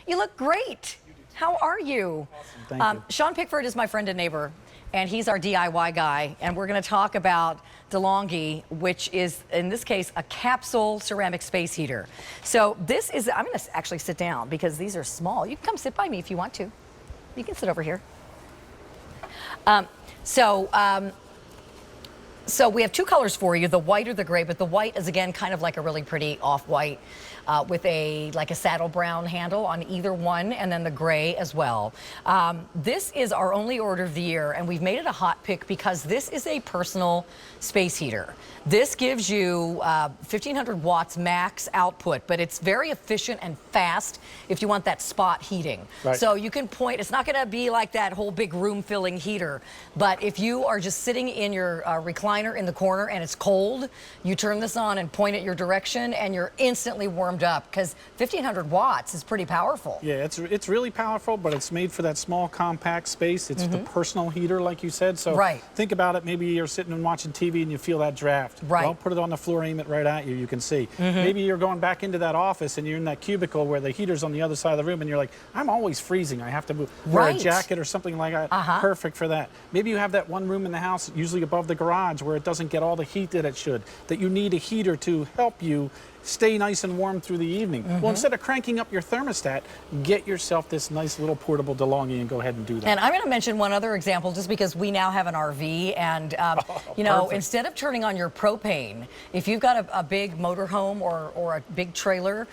You look great. How are you? Awesome. Thank you. Sean Pickford is my friend and neighbor, and he's our DIY guy. And we're going to talk about DeLonghi, which is, in this case, a capsule ceramic space heater. So this is, I'm going to actually sit down because these are small. You can come sit by me if you want to. You can sit over here. So we have two colors for you, the white or the gray, but the white is, again, kind of like a really pretty off-white with like a saddle brown handle on either one, and then the gray as well. This is our only order of the year, and we've made it a hot pick because this is a personal space heater. This gives you 1,500 watts max output, but it's very efficient and fast if you want that spot heating. Right. So you can point, it's not going to be like that whole big room-filling heater, but if you are just sitting in your recliner in the corner and it's cold, you turn this on and point it your direction and you're instantly warmed up because 1,500 watts is pretty powerful. Yeah, it's really powerful, but it's made for that small, compact space. It's the personal heater, like you said. So think about it. Maybe you're sitting and watching TV and you feel that draft. Right. Well, put it on the floor, aim it right at you. You can see. Maybe you're going back into that office and you're in that cubicle where the heater's on the other side of the room and you're like, I'm always freezing. I have to wear a jacket or something like that. Perfect for that. Maybe you have that one room in the house, usually above the garage, where it doesn't get all the heat that it should, that you need a heater to help you stay nice and warm through the evening. Well, instead of cranking up your thermostat, get yourself this nice little portable DeLonghi and go ahead and do that. And I'm going to mention one other example just because we now have an RV and, you know, instead of turning on your propane, if you've got a big motorhome or a big trailer,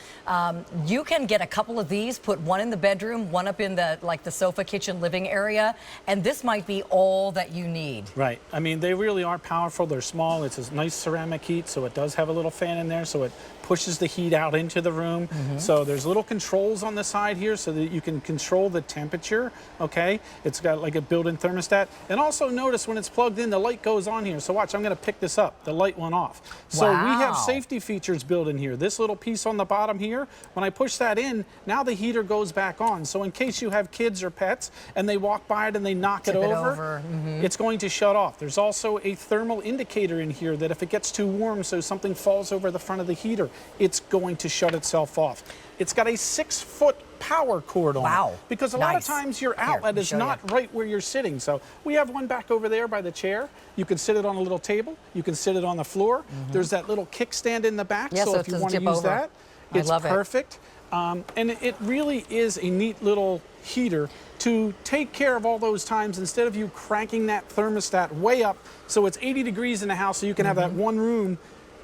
you can get a couple of these, put one in the bedroom, one up in the, like the sofa, kitchen, living area, and this might be all that you need. Right. I mean, they really are powerful. They're small. It's a nice ceramic heat, so it does have a little fan in there, so it pushes the heat out into the room. So there's little controls on the side here so that you can control the temperature, okay? It's got like a built-in thermostat. And also notice when it's plugged in, the light goes on here. So watch, I'm gonna pick this up. The light went off. So we have safety features built in here. This little piece on the bottom here, when I push that in, now the heater goes back on. So in case you have kids or pets and they walk by it and they knock it over, it's going to shut off. There's also a thermal indicator in here that if it gets too warm, so something falls over the front of the heater, it's going to shut itself off. It's got a 6-foot power cord on it. Because a lot of times your outlet is not right where you're sitting. So we have one back over there by the chair. You can sit it on a little table. You can sit it on the floor. There's that little kickstand in the back. So if you want to use that, it's perfect. And it really is a neat little heater to take care of all those times instead of you cranking that thermostat way up so it's 80 degrees in the house so you can have that one room.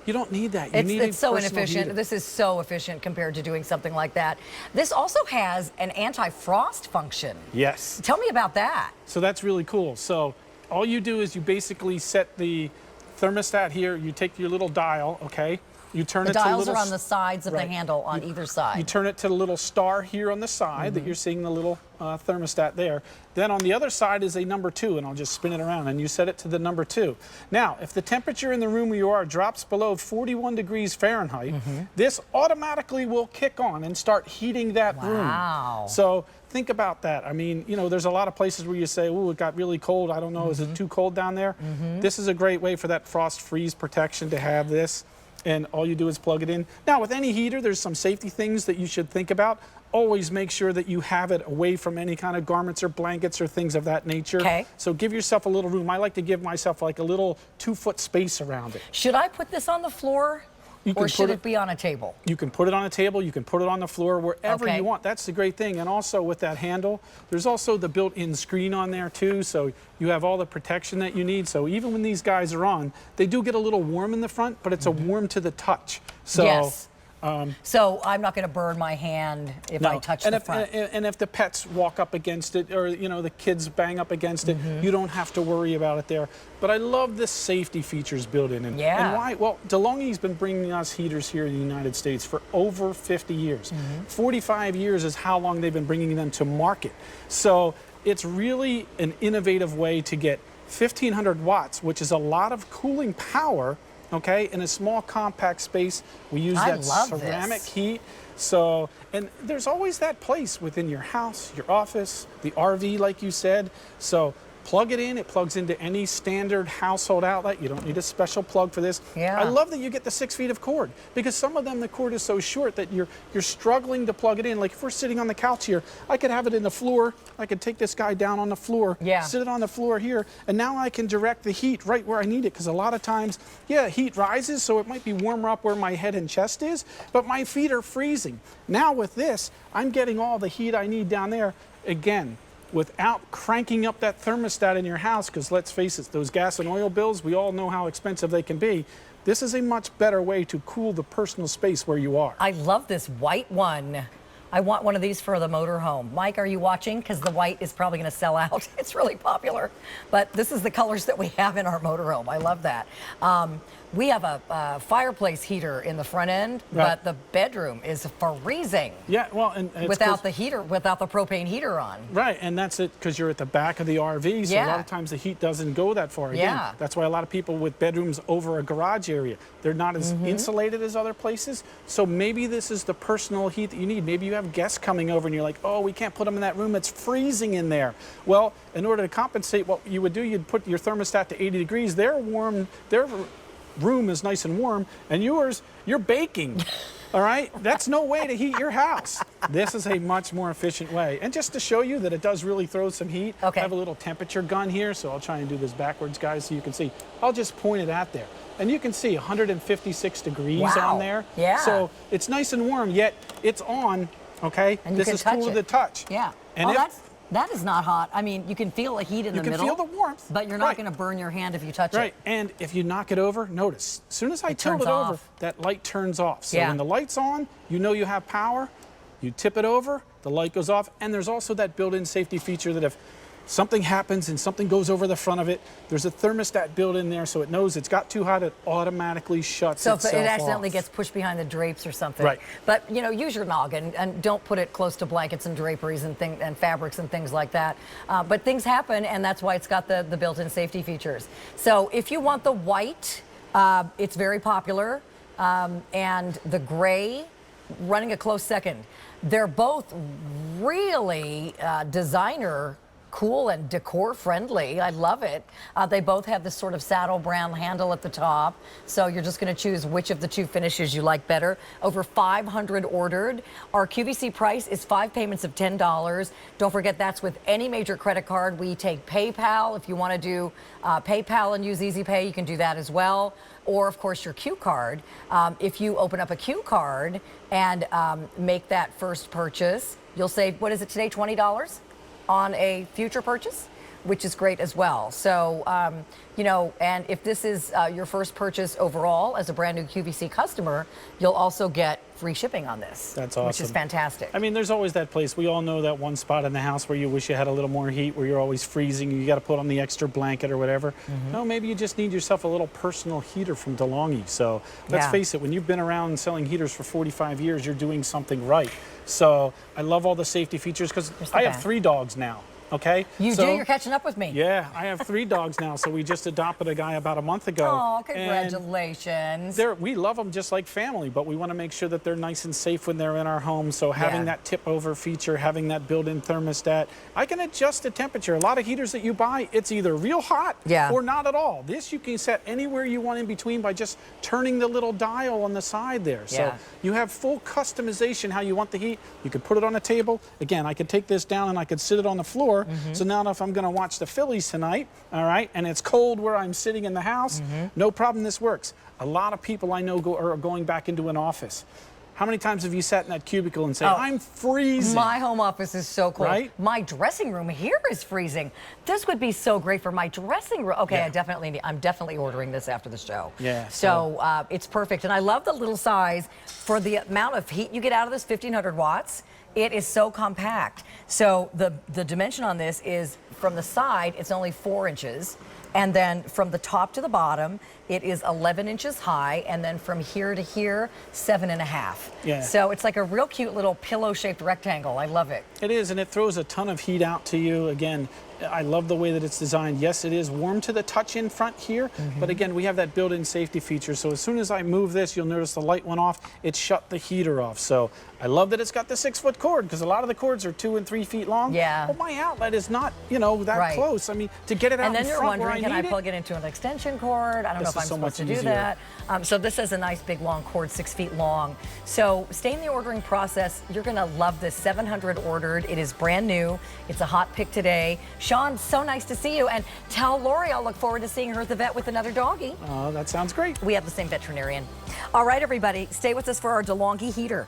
You don't need that. It's so inefficient. Heater. This is so efficient compared to doing something like that. This also has an anti-frost function. Yes. Tell me about that. So that's really cool. So all you do is you basically set the thermostat here. You take your little dial, okay? You turn it to the dials are on the sides of the handle on either side. You turn it to the little star here on the side that you're seeing the little thermostat there. Then on the other side is a number 2, and I'll just spin it around, and you set it to the number 2. Now, if the temperature in the room where you are drops below 41 degrees Fahrenheit, this automatically will kick on and start heating that room. So think about that. I mean, you know, there's a lot of places where you say, oh, it got really cold. I don't know, is it too cold down there? This is a great way for that frost freeze protection to have this. And all you do is plug it in. Now, with any heater, there's some safety things that you should think about. Always make sure that you have it away from any kind of garments or blankets or things of that nature. So give yourself a little room. I like to give myself like a little 2-foot space around it. Should I put this on the floor? Or should it be on a table? You can put it on a table, you can put it on the floor, wherever you want. That's the great thing. And also with that handle, there's also the built-in screen on there too, so you have all the protection that you need. So even when these guys are on, they do get a little warm in the front, but it's a warm to the touch. So so I'm not going to burn my hand if I touch the front. And if the pets walk up against it, or you know the kids bang up against it, you don't have to worry about it there. But I love the safety features built in. And why? Well, DeLonghi's been bringing us heaters here in the United States for over 50 years. 45 years is how long they've been bringing them to market. So it's really an innovative way to get 1,500 watts, which is a lot of cooling power, okay, in a small compact space. We use that ceramic heat. So, and there's always that place within your house, your office, the RV, like you said. So Plug it in. It plugs into any standard household outlet. You don't need a special plug for this. Yeah. I love that you get the 6 feet of cord, because some of them the cord is so short that you're struggling to plug it in. Like if we're sitting on the couch here, I could have it in the floor. I could take this guy down on the floor, sit it on the floor here, and now I can direct the heat right where I need it. Because a lot of times, yeah, heat rises, so it might be warmer up where my head and chest is, but my feet are freezing. Now with this, I'm getting all the heat I need down there. Again, without cranking up that thermostat in your house, because let's face it, those gas and oil bills, we all know how expensive they can be. This is a much better way to cool the personal space where you are. I love this white one. I want one of these for the motorhome. Mike, are you watching? Because the white is probably going to sell out. It's really popular. But this is the colors that we have in our motorhome. I love that. We have a fireplace heater in the front end, but the bedroom is freezing. Yeah, well, and without the heater, without the propane heater on. Right, and that's it because you're at the back of the RV, so a lot of times the heat doesn't go that far. Again, that's why a lot of people with bedrooms over a garage area, they're not as insulated as other places. So maybe this is the personal heat that you need. Maybe you have guests coming over and you're like, oh, we can't put them in that room. It's freezing in there. Well, in order to compensate, what you would do, you'd put your thermostat to 80 degrees. They're warm. Their room is nice and warm, and yours, you're baking. All right, that's no way to heat your house. This is a much more efficient way. And just to show you that it does really throw some heat, I have a little temperature gun here, so I'll try and do this backwards, guys, so you can see. I'll just point it at there. And you can see 156 degrees on there. Yeah. So it's nice and warm, yet it's on, okay? And this is cool to touch. Yeah. And that is not hot. I mean, you can feel the heat in the middle. You can feel the warmth. But you're not going to burn your hand if you touch it. Right, and if you knock it over, notice, as soon as I tilt it over, that light turns off. So when the light's on, you know you have power. You tip it over, the light goes off, and there's also that built-in safety feature that if something happens and something goes over the front of it, there's a thermostat built in there so it knows it's got too hot, it automatically shuts itself off. So if it accidentally gets pushed behind the drapes or something. Right. But, you know, use your noggin and don't put it close to blankets and draperies and fabrics and things like that. But things happen, and that's why it's got the built-in safety features. So if you want the white, it's very popular, and the gray, running a close second. They're both really designer cool and decor friendly. I love it. They both have this sort of saddle brown handle at the top. So you're just going to choose which of the two finishes you like better. Over 500 ordered. Our QVC price is 5 payments of $10. Don't forget that's with any major credit card. We take PayPal. If you want to do PayPal and use Easy Pay, you can do that as well. Or, of course, your Q card. If you open up a Q card and make that first purchase, you'll save, what is it today, $20 on a future purchase, which is great as well. So, you know, and if this is your first purchase overall as a brand new QVC customer, you'll also get free shipping on this. That's awesome. Which is fantastic. I mean, there's always that place. We all know that one spot in the house where you wish you had a little more heat, where you're always freezing, you got to put on the extra blanket or whatever. No, maybe you just need yourself a little personal heater from DeLonghi. So let's face it, when you've been around selling heaters for 45 years, you're doing something right. So I love all the safety features because I have 3 dogs now. Okay. You do? You're catching up with me. Yeah, I have 3 dogs now. So we just adopted a guy about a month ago. Oh, congratulations. We love them just like family, but we want to make sure that they're nice and safe when they're in our home. So having that tip over feature, having that built-in thermostat, I can adjust the temperature. A lot of heaters that you buy, it's either real hot or not at all. This you can set anywhere you want in between by just turning the little dial on the side there. So you have full customization how you want the heat. You could put it on a table. Again, I could take this down and I could sit it on the floor. So now if I'm going to watch the Phillies tonight, all right, and it's cold where I'm sitting in the house, no problem, this works. A lot of people I know are going back into an office. How many times have you sat in that cubicle and said, I'm freezing? My home office is so cold. Right? My dressing room here is freezing. This would be so great for my dressing room. Okay, I'm definitely ordering this after the show. Yeah. So it's perfect. And I love the little size for the amount of heat you get out of this, 1,500 watts. It is so compact. So the dimension on this is from the side, it's only 4 inches. And then from the top to the bottom, it is 11 inches high, and then from here to here, 7.5. Yeah. So it's like a real cute little pillow-shaped rectangle. I love it. It is, and it throws a ton of heat out to you. Again, I love the way that it's designed. Yes, it is warm to the touch in front here, but again, we have that built-in safety feature. So as soon as I move this, you'll notice the light went off. It shut the heater off. So I love that it's got the 6-foot cord, because a lot of the cords are 2 and 3 feet long. Yeah. Well, my outlet is not, you know, that close. I mean, to get it out and then in you're front where wondering, I can I need plug it into an extension cord? I don't know if I'm supposed to do that. So this is a nice big long cord, 6 feet long. So stay in the ordering process. You're going to love this. 700 ordered. It is brand new. It's a hot pick today. Sean, so nice to see you. And tell Lori I'll look forward to seeing her at the vet with another doggy. That sounds great. We have the same veterinarian. All right, everybody, stay with us for our DeLonghi heater.